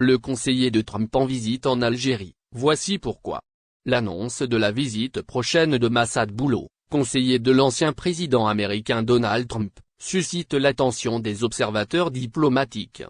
le conseiller de Trump en visite en Algérie, voici pourquoi. L'annonce de la visite prochaine de Massad Boulo, conseiller de l'ancien président américain Donald Trump, suscite l'attention des observateurs diplomatiques.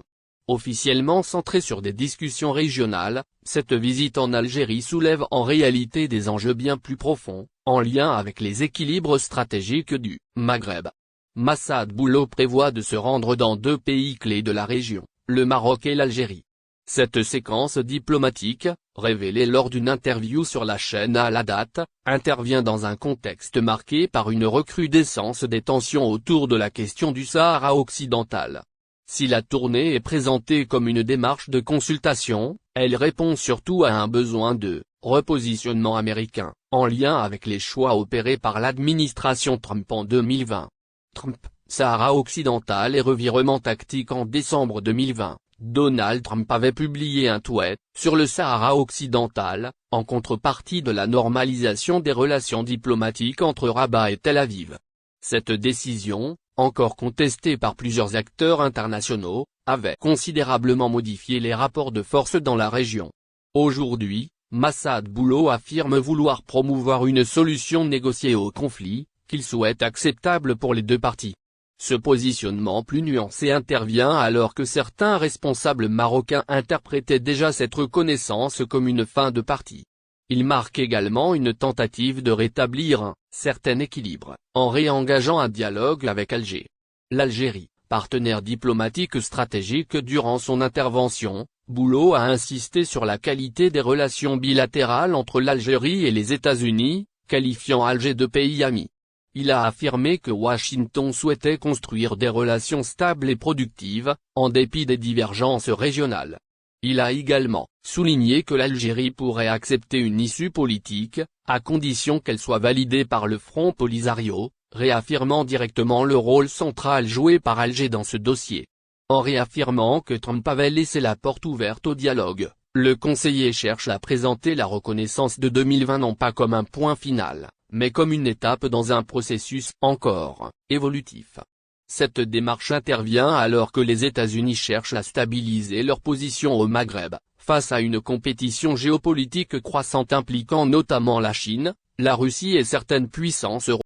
Officiellement centrée sur des discussions régionales, cette visite en Algérie soulève en réalité des enjeux bien plus profonds, en lien avec les équilibres stratégiques du Maghreb. Massad Boulo prévoit de se rendre dans deux pays clés de la région, le Maroc et l'Algérie. Cette séquence diplomatique, révélée lors d'une interview sur la chaîne Al Hadat, intervient dans un contexte marqué par une recrudescence des tensions autour de la question du Sahara occidental. Si la tournée est présentée comme une démarche de consultation, elle répond surtout à un besoin de repositionnement américain, en lien avec les choix opérés par l'administration Trump en 2020. Trump, Sahara occidental et revirement tactique. En décembre 2020, Donald Trump avait publié un tweet sur le Sahara occidental, en contrepartie de la normalisation des relations diplomatiques entre Rabat et Tel Aviv. Cette décision, encore contestée par plusieurs acteurs internationaux, avait considérablement modifié les rapports de force dans la région. Aujourd'hui, Massad Boulo affirme vouloir promouvoir une solution négociée au conflit, qu'il souhaite acceptable pour les deux parties. Ce positionnement plus nuancé intervient alors que certains responsables marocains interprétaient déjà cette reconnaissance comme une fin de partie. Il marque également une tentative de rétablir un certain équilibre, en réengageant un dialogue avec Alger. L'Algérie, partenaire diplomatique stratégique. Durant son intervention, Boulo a insisté sur la qualité des relations bilatérales entre l'Algérie et les États-Unis, qualifiant Alger de pays ami. Il a affirmé que Washington souhaitait construire des relations stables et productives, en dépit des divergences régionales. Il a également souligné que l'Algérie pourrait accepter une issue politique, à condition qu'elle soit validée par le Front Polisario, réaffirmant directement le rôle central joué par Alger dans ce dossier. En réaffirmant que Trump avait laissé la porte ouverte au dialogue, le conseiller cherche à présenter la reconnaissance de 2020 non pas comme un point final, mais comme une étape dans un processus encore évolutif. Cette démarche intervient alors que les États-Unis cherchent à stabiliser leur position au Maghreb, face à une compétition géopolitique croissante impliquant notamment la Chine, la Russie et certaines puissances européennes.